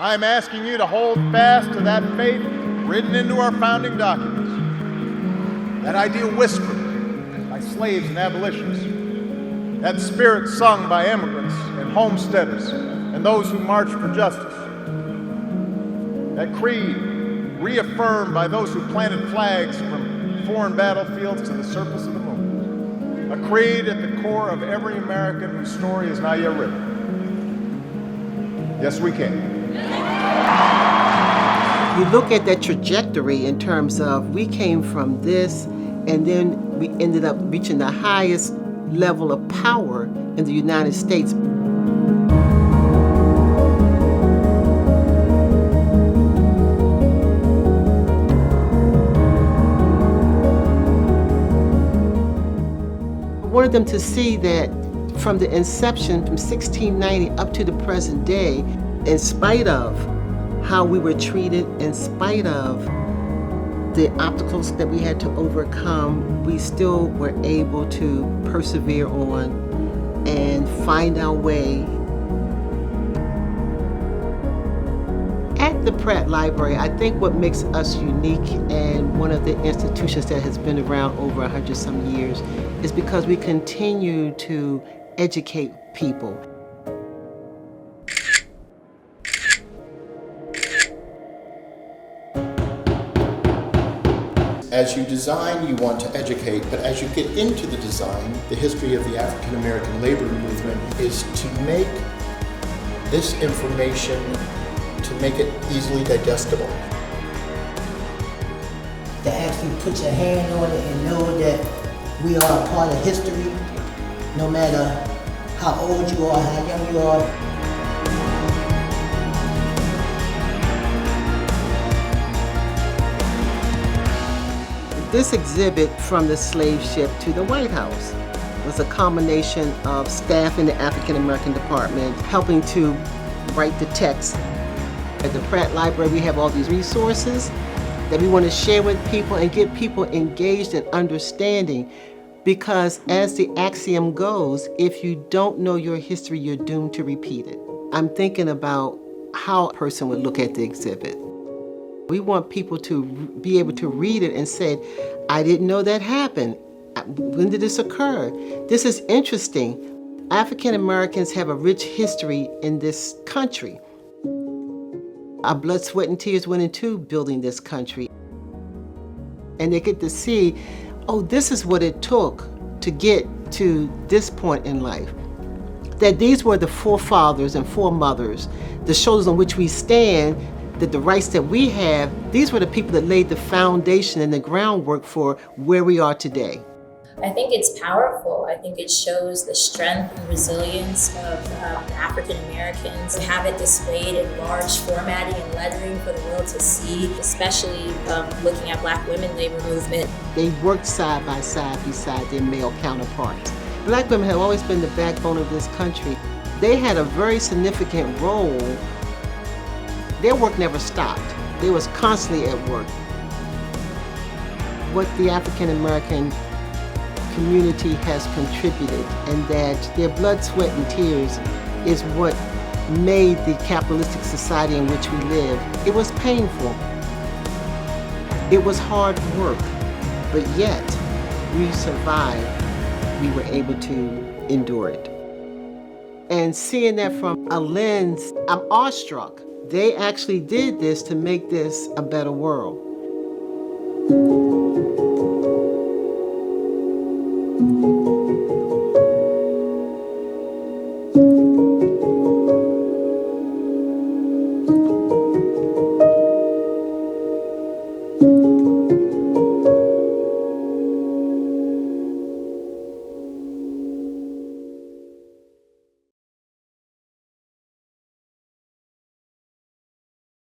I am asking you to hold fast to that faith written into our founding documents, that ideal whispered by slaves and abolitionists, that spirit sung by immigrants and homesteaders and those who marched for justice, that creed reaffirmed by those who planted flags from foreign battlefields to the surface of the moon, a creed at the core of every American whose story is not yet written. Yes, we can. You look at that trajectory in terms of we came from this, and then we ended up reaching the highest level of power in the United States. I wanted them to see that from the inception, from 1690 up to the present day, in spite of how we were treated, in spite of the obstacles that we had to overcome, we still were able to persevere on and find our way. At the Pratt Library, I think what makes us unique and one of the institutions that has been around over 100 some years is because we continue to educate people. As you design, you want to educate, but as you get into the design, the history of the African American labor movement is to make this information, to make it easily digestible. To actually put your hand on it and know that we are a part of history, no matter how old you are, how young you are. This exhibit, From the Slave Ship to the White House, was a combination of staff in the African American department helping to write the text. At the Pratt Library, we have all these resources that we want to share with people and get people engaged in understanding, because as the axiom goes, if you don't know your history, you're doomed to repeat it. I'm thinking about how a person would look at the exhibit. We want people to be able to read it and say, I didn't know that happened. When did this occur? This is interesting. African Americans have a rich history in this country. Our blood, sweat, and tears went into building this country. And they get to see, oh, this is what it took to get to this point in life. That these were the forefathers and foremothers, the shoulders on which we stand, that the rights that we have, these were the people that laid the foundation and the groundwork for where we are today. I think it's powerful. I think it shows the strength and resilience of African Americans. To have it displayed in large formatting and lettering for the world to see, especially looking at Black women labor movement. They worked side by side beside their male counterparts. Black women have always been the backbone of this country. They had a very significant role. Their work never stopped. They was constantly at work. What the African American community has contributed, and that their blood, sweat, and tears is what made the capitalistic society in which we live. It was painful. It was hard work, but yet we survived. We were able to endure it. And seeing that from a lens, I'm awestruck. They actually did this to make this a better world.